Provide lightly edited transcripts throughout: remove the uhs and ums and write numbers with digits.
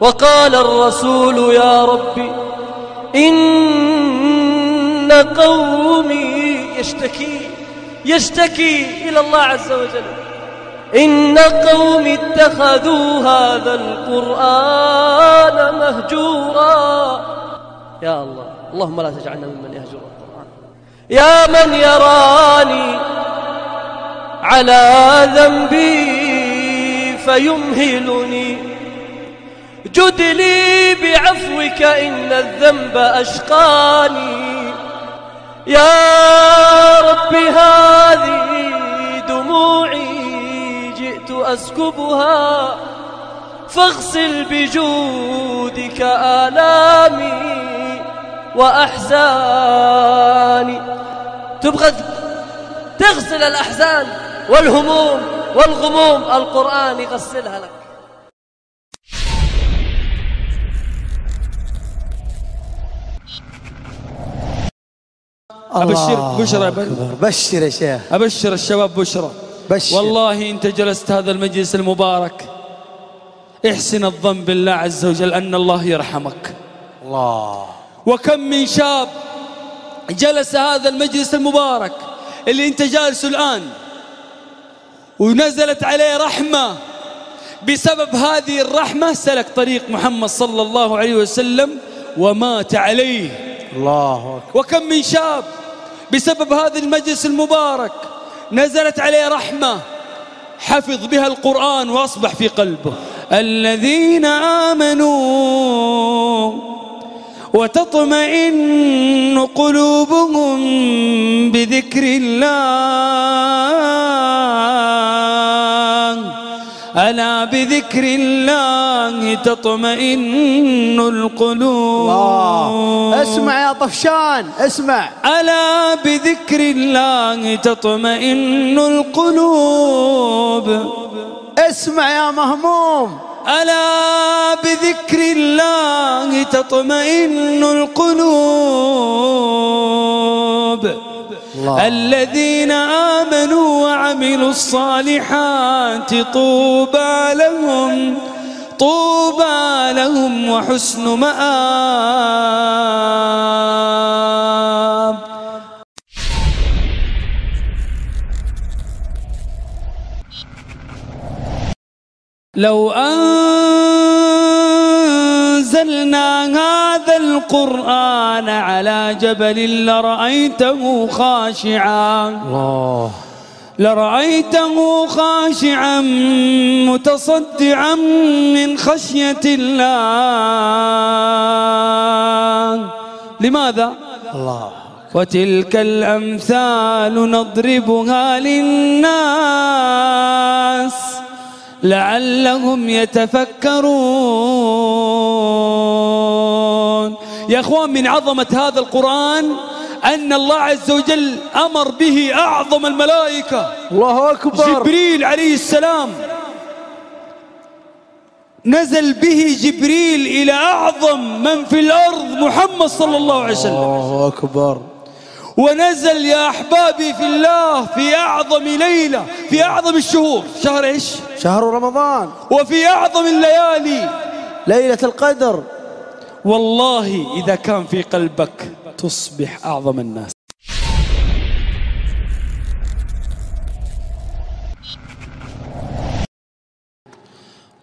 وقال الرسول يا ربي إن قومي يشتكي إلى الله عز وجل، إن قومي اتخذوا هذا القرآن مهجورا. يا الله، اللهم لا تجعلنا ممن يهجر القرآن. يا من يراني على ذنبي فيمهلني، جد لي بعفوك إن الذنب أشقاني. يا رب هذه دموعي جئت أسكبها، فاغسل بجودك آلامي وأحزاني. تبغى تغسل الأحزان والهموم والغموم، القرآن يغسلها لك. بشرى بشر يا شيخ، أبشر الشباب بشرى. والله أنت جلست هذا المجلس المبارك احسن الظن بالله عز وجل أن الله يرحمك. الله. وكم من شاب جلس هذا المجلس المبارك اللي أنت جالسه الآن ونزلت عليه رحمة، بسبب هذه الرحمة سلك طريق محمد صلى الله عليه وسلم ومات عليه. الله أكبر. وكم من شاب بسبب هذا المجلس المبارك نزلت عليه رحمة حفظ بها القرآن وأصبح في قلبه. الذين آمنوا وتطمئن قلوبهم بذكر الله، ألا بذكر الله تطمئن القلوب. الله. اسمع يا طفشان، اسمع. ألا بذكر الله تطمئن القلوب. اسمع يا مهموم. ألا بذكر الله تطمئن القلوب. الله. الذين آمنوا وعملوا الصالحات طوبى لهم وحسن مآب. لو أنزلنا هذا القرآن على جبل لرأيته خاشعا. الله. لرأيته خاشعا متصدعا من خشية الله. لماذا؟ الله. وتلك الأمثال نضربها للناس لعلهم يتفكرون. يا أخوان، من عظمة هذا القرآن أن الله عز وجل أمر به أعظم الملائكة. الله أكبر. جبريل عليه السلام نزل به جبريل إلى أعظم من في الأرض محمد صلى الله عليه وسلم. الله أكبر. ونزل يا أحبابي في الله في أعظم ليلة في أعظم الشهور. شهر إيش؟ شهر رمضان. وفي أعظم الليالي ليلة القدر. والله إذا كان في قلبك تصبح أعظم الناس.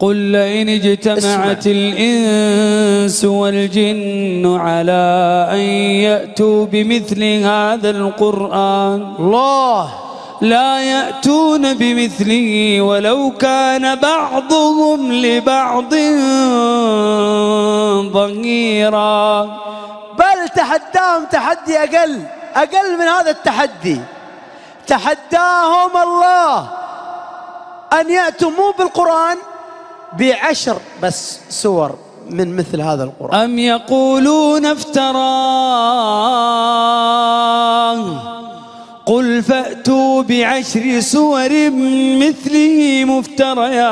قل لئن اجتمعت الإنس والجن على أن يأتوا بمثل هذا القرآن الله لا يأتون بمثله ولو كان بعضهم لبعض ظهيرا. بل تحداهم تحدي أقل من هذا التحدي. تحداهم الله أن يأتوا مو بالقرآن ب10 بس سور من مثل هذا القرآن. أم يقولون افتراه قل فأتوا ب10 سور مثله مفتريات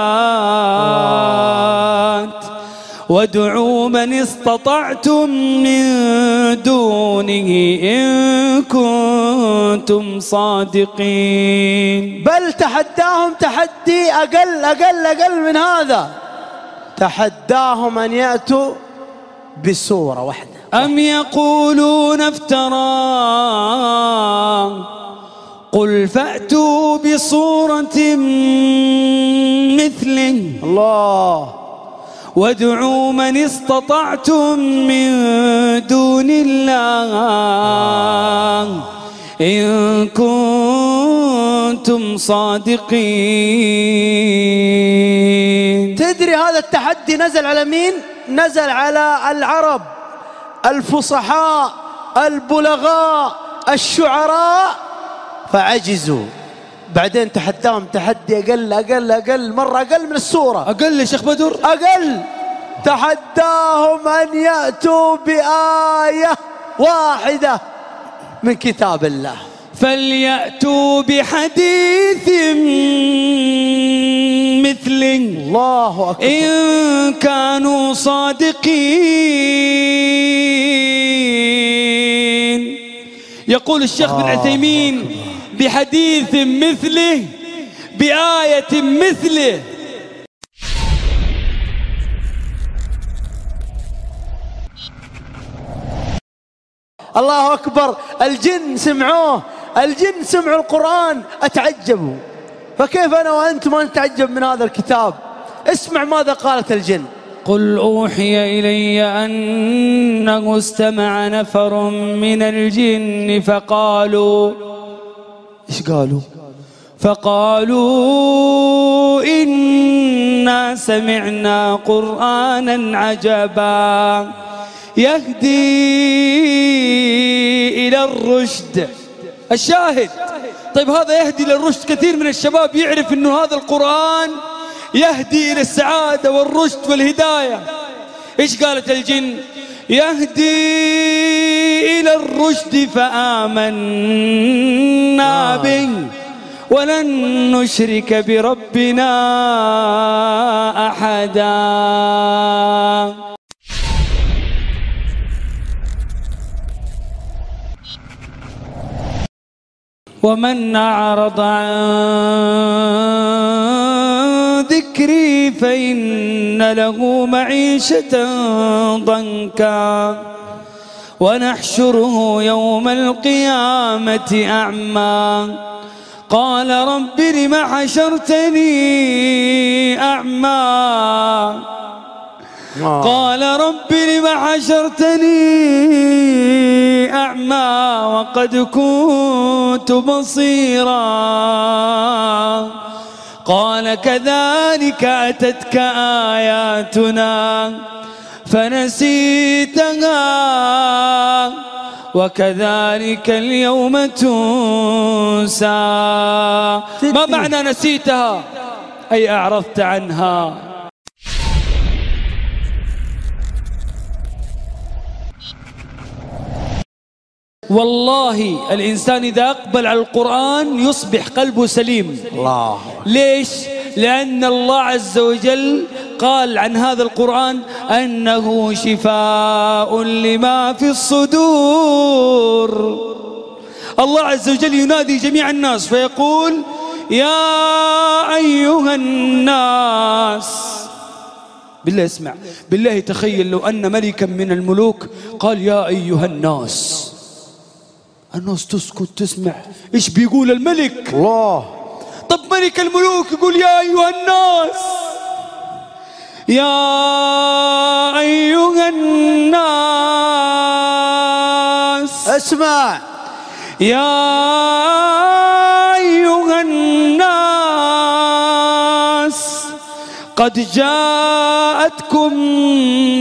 وادعوا من استطعتم من دونه إن كنتم صادقين. بل تحداهم تحدي أقل من هذا. تحداهم أن يأتوا بسورة واحدة. أم يقولون افتراه قل فأتوا بصورة مثله الله. وادعوا من استطعتم من دون الله إن كنتم صادقين. تدري هذا التحدي نزل على مين؟ نزل على العرب الفصحاء البلغاء الشعراء فعجزوا. بعدين تحداهم تحدي أقل مرة أقل من السورة. أقل يا شيخ بدر؟ أقل. تحداهم أن يأتوا بآية واحدة من كتاب الله. فليأتوا بحديث مثله الله أكبر إن كانوا صادقين. يقول الشيخ بن عثيمين بحديث مثله بآية مثله. الله أكبر. الجن سمعوه، الجن سمعوا القرآن أتعجبوا، فكيف أنا وأنت ما نتعجب من هذا الكتاب؟ اسمع ماذا قالت الجن. قل أوحي إلي أنه استمع نفر من الجن فقالوا إيش قالوا؟ فقالوا إنا سمعنا قرآنا عجبا يهدي إلى الرشد. الشاهد طيب هذا يهدي إلى الرشد، كثير من الشباب يعرف أنه هذا القرآن يهدي إلى السعادة والرشد والهداية. إيش قالت الجن؟ يهدي إلى الرشد فآمنا به ولن نشرك بربنا أحدا. ومن أعرض عن ذكري فإن له معيشة ضنكا ونحشره يوم القيامة أعمى قال رب لم حشرتني أعمى قال رب لم حشرتني أعمى وقد كنت بصيرا قال كذلك أتتك آياتنا فنسيتها وكذلك اليوم تنسى. ما معنى نسيتها؟ أي أعرضت عنها. والله الإنسان إذا أقبل على القرآن يصبح قلبه سليم. الله. ليش؟ لأن الله عز وجل قال عن هذا القرآن أنه شفاء لما في الصدور. الله عز وجل ينادي جميع الناس فيقول يا أيها الناس. بالله اسمع، بالله تخيل لو أن ملكا من الملوك قال يا أيها الناس، الناس تسكت تسمع إيش بيقول الملك. الله. طب ملك الملوك يقول يا أيها الناس، يا أيها الناس اسمع، يا أيها الناس قد جاءتكم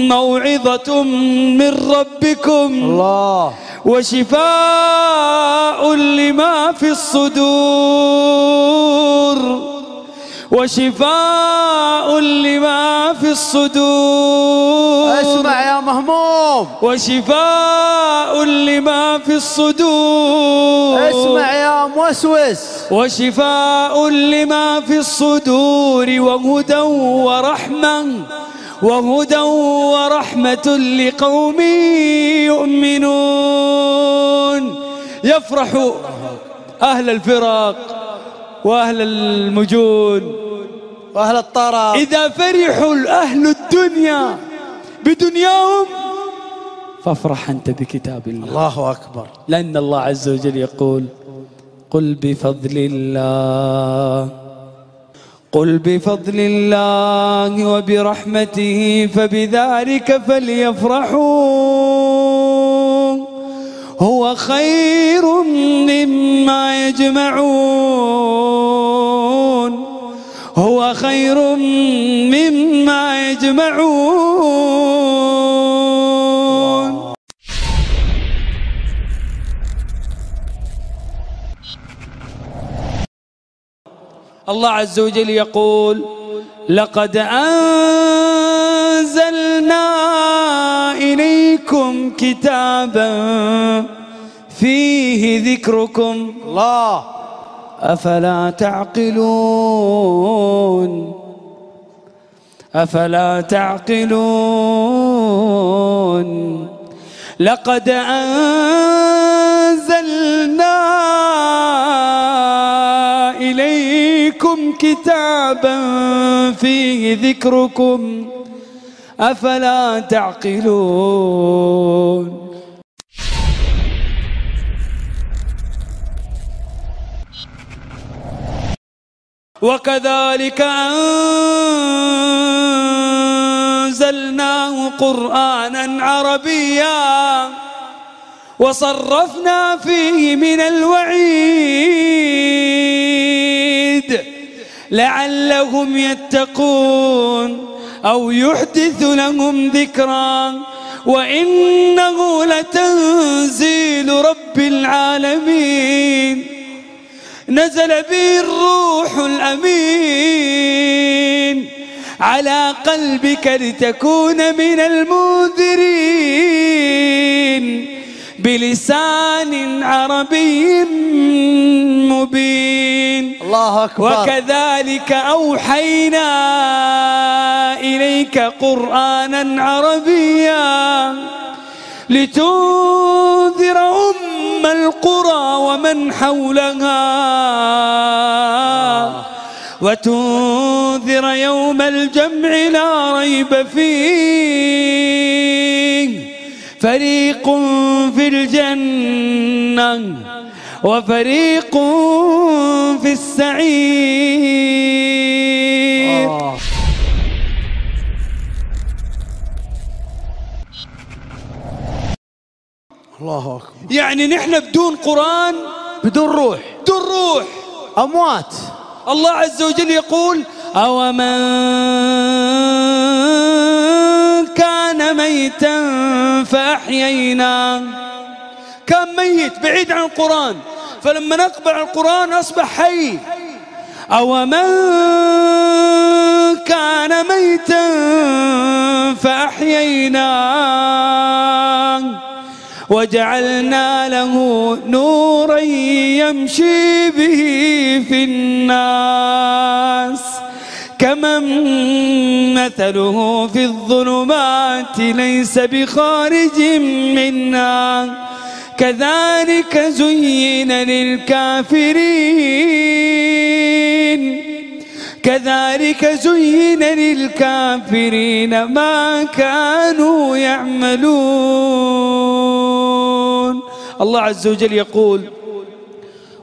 موعظة من ربكم الله وشفاء لما في الصدور وشفاء لما في الصدور. اسمع يا مهموم، وشفاء لما في الصدور. اسمع يا موسوس، وشفاء لما في الصدور وهدى ورحمة لقوم يؤمنون. يفرح أهل الفرق وأهل المجون وأهل الطرف إذا فرحوا أهل الدنيا بدنياهم فافرح أنت بكتاب الله. الله أكبر. لأن الله عز وجل يقول قل بفضل الله وبرحمته فبذلك فليفرحوا هو خير مما يجمعون. هو خير مما يجمعون. الله عز وجل يقول لقد أنزلنا إليكم كتابا فيه ذكركم الله أفلا تعقلون. أفلا تعقلون. لقد أنزلنا إليكم كتابا فيه ذكركم أفلا تعقلون. وكذلك أنزلناه قرآنا عربيا وصرفنا فيه من الوعيد لعلهم يتقون أو يحدث لهم ذكرا وإنه لتنزيل رب العالمين نزل به الروح الأمين على قلبك لتكون من المنذرين بلسان عربي مبين. الله أكبر. وكذلك أوحينا إليك قرآنا عربيا لتنذر أم القرى ومن حولها وتنذر يوم الجمع لا ريب فيه فريق في الجنة وفريق في السعير. الله أكبر. يعني نحن بدون قرآن بدون روح أموات. الله عز وجل يقول أومن كان ميتا فأحييناه. كان ميت بعيد عن القرآن فلما نقبل القرآن أصبح حي. أومن كان ميتا فأحييناه وجعلنا له نورا يمشي به في الناس كمن مثله في الظلمات ليس بخارج منها كذلك زين للكافرين ما كانوا يعملون. الله عز وجل يقول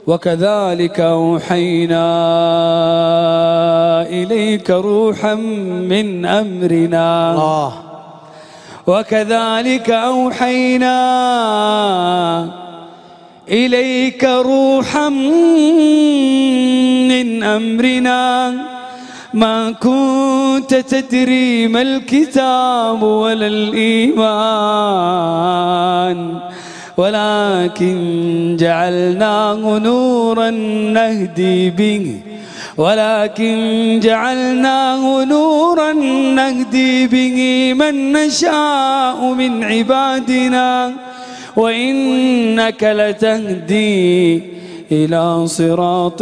وكذلك أوحينا إليك روحا من أمرنا. وكذلك أوحينا إليك روحا من أمرنا ما كنت تدري ما الكتاب ولا الإيمان ولكن جعلناه نورا نهدي به من نشاء من عبادنا وإنك لتهدي إلى صراط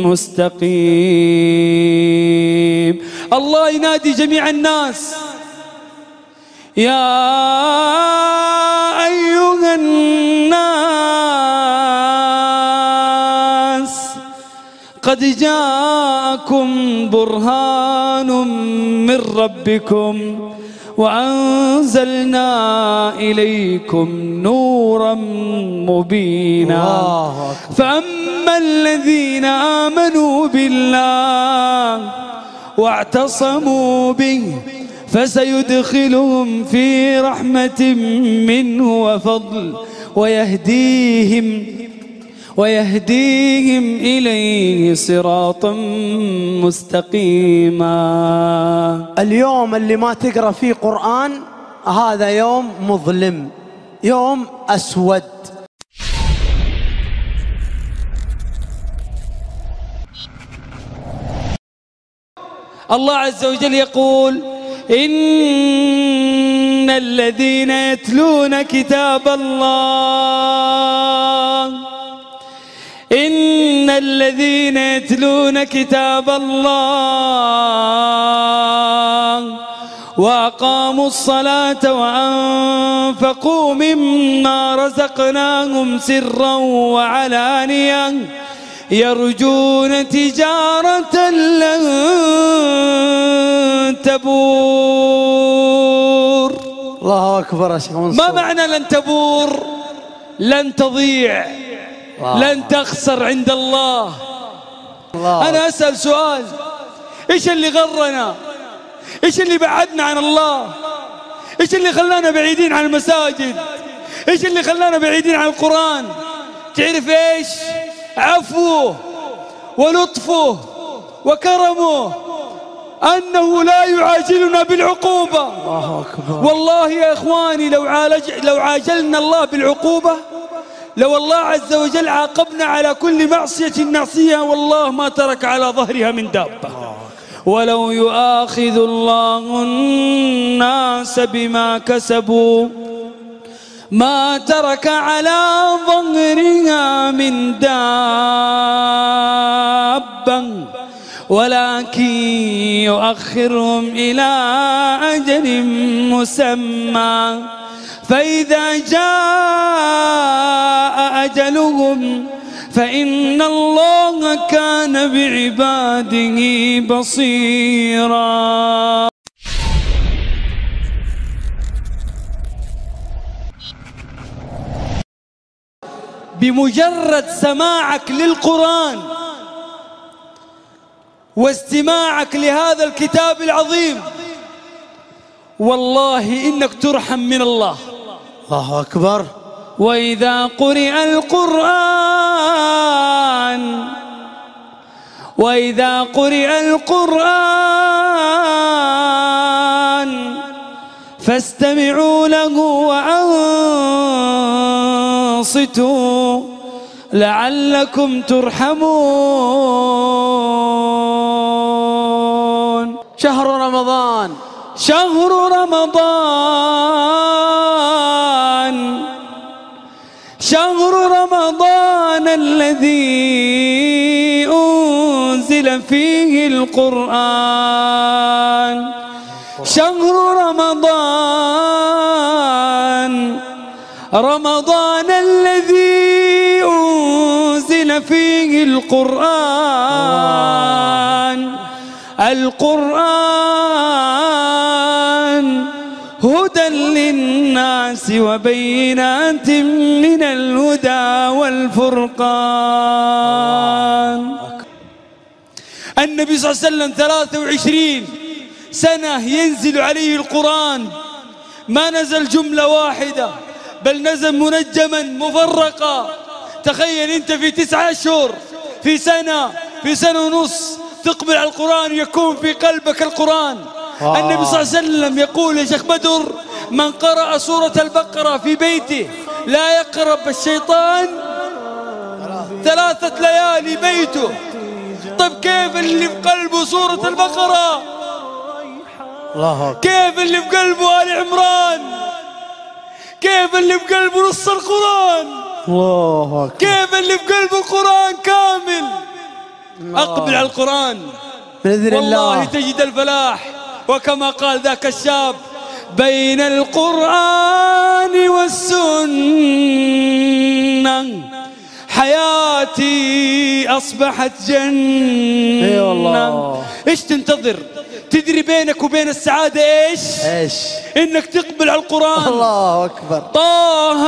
مستقيم. الله ينادي جميع الناس يا أيها الناس قد جاءكم برهان من ربكم وأنزلنا إليكم نورا مبينا. فأما الذين آمنوا بالله واعتصموا به فسيدخلهم في رحمة منه وفضل ويهديهم إليه صراطا مستقيما. اليوم اللي ما تقرأ فيه قرآن هذا يوم مظلم، يوم أسود. الله عز وجل يقول: إن الذين يتلون كتاب الله إن الذين يتلون كتاب الله وأقاموا الصلاة وأنفقوا مما رزقناهم سرا وعلانية يرجون تجارة لن تبور. الله أكبر يا شيخ منصور. ما معنى لن تبور؟ لن تضيع، لن تخسر عند الله. أنا أسأل سؤال: إيش اللي غرنا؟ إيش اللي بعدنا عن الله؟ إيش اللي خلانا بعيدين عن المساجد؟ إيش اللي خلانا بعيدين عن القرآن؟ تعرف إيش؟ عفوه ولطفه وكرمه، أنه لا يعاجلنا بالعقوبة. الله أكبر. والله يا إخواني لو عاجلنا الله بالعقوبة، لو الله عز وجل عاقبنا على كل معصية نعصيها، والله ما ترك على ظهرها من دابة. ولو يؤاخذ الله الناس بما كسبوا ما ترك على ظهرها من دابة ولكن يؤخرهم إلى أجل مسمى، فإذا جاء أجلهم فإن الله كان بعباده بصيرا. بمجرد سماعك للقرآن واستماعك لهذا الكتاب العظيم والله إنك ترحم من الله. الله أكبر. وإذا قرئ القرآن فاستمعوا له وأنصتوا لعلكم ترحمون. شهر رمضان الذي أنزل فيه القرآن. شهر رمضان الذي أنزل فيه القرآن هدى للناس وبينات من الهدى والفرقان. النبي صلى الله عليه وسلم 23 سنة ينزل عليه القرآن، ما نزل جملة واحدة بل نزل منجما مفرقا. تخيل أنت في 9 أشهر في سنة ونص تقبل على القرآن، يكون في قلبك القرآن. النبي صلى الله عليه وسلم يقول يا شيخ بدر: من قرأ سورة البقرة في بيته لا يقرب الشيطان 3 ليالي بيته. طيب كيف اللي في قلبه سورة البقرة؟ الله أكبر. كيف اللي في قلبه آل عمران؟ كيف اللي في قلبه نص القرآن؟ الله أكبر. كيف اللي في قلبه القرآن كامل؟ أقبل على القرآن بإذن الله والله تجد الفلاح. وكما قال ذاك الشاب: بين القرآن والسنة حياتي أصبحت جنة. اي والله. إيش تنتظر؟ تدري بينك وبين السعادة إيش؟ ايش؟ إنك تقبل على القرآن. الله أكبر. طه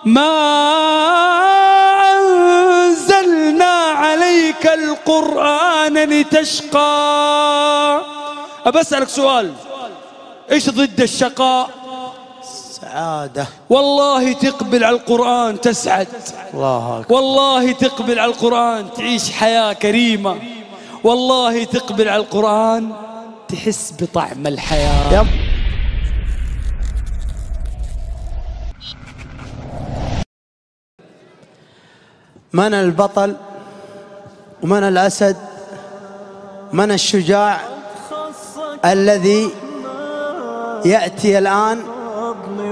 ما أنزلنا عليك القرآن لتشقى. أبسألك سؤال، إيش ضد الشقاء؟ سعادة. والله تقبل على القرآن تسعد. الله أكبر. والله تقبل على القرآن تعيش حياة كريمة. والله تقبل على القرآن تحس بطعم الحياة. يب. من البطل ومن الأسد؟ من الشجاع الذي يأتي الآن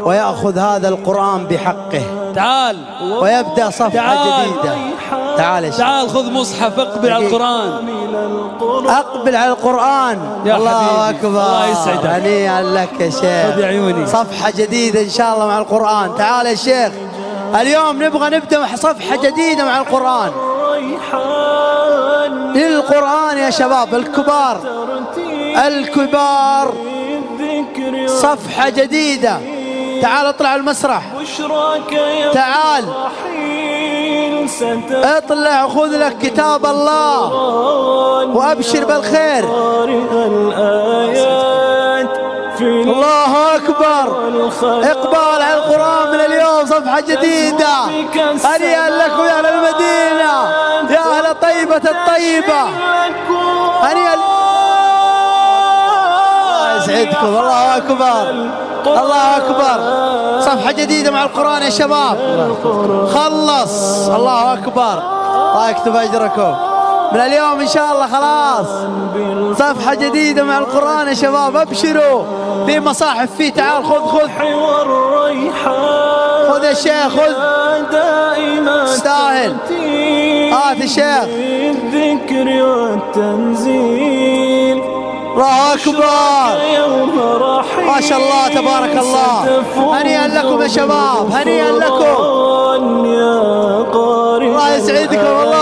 ويأخذ هذا القرآن بحقه؟ تعال ويبدأ صفحة جديدة. تعال يا شيخ. تعال خذ مصحف، اقبل على القرآن. أقبل على القرآن. يا الله حبيبي. أكبر. الله يسعدك. هنيئا لك يا شيخ. خذ يا عيوني. صفحة جديدة إن شاء الله مع القرآن. تعال يا شيخ، اليوم نبغى نبدأ صفحة جديدة مع القرآن. للقرآن يا شباب الكبار، الكبار، صفحة جديدة. تعال اطلع المسرح. تعال اطلع خذ لك كتاب الله وابشر بالخير. الله أكبر. إقبال على القرآن من اليوم، صفحة جديدة. هنيئا لكم يا أهل المدينة، يا أهل طيبة الطيبة. هنيئا. الله يسعدكم. الله أكبر. الله أكبر. صفحة جديدة مع القرآن يا شباب. خلص. الله أكبر. الله يكتب أجركم. من اليوم إن شاء الله خلاص صفحة جديدة مع القرآن يا شباب. أبشروا في مصاحف فيه. تعال خذ خذ خذ يا شيخ، خذ. استاهل. هات يا شيخ. الذكر والتنزيل. الله أكبر. ما شاء الله تبارك الله. هنيئا لكم يا شباب، هنيئا لكم. الله يسعدكم. الله